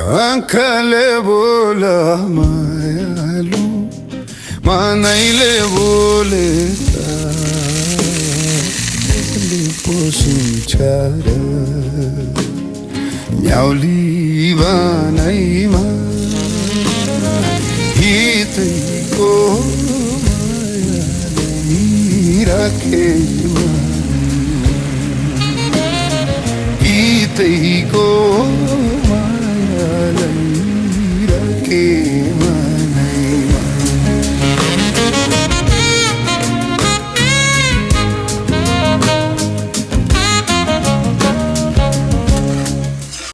आँखाले बोला मायालु मनैले बोलेका पोसुन्छ र न्याउली बनाइमा हितैको मायाले राखेमा हितैको मायाले राखेमा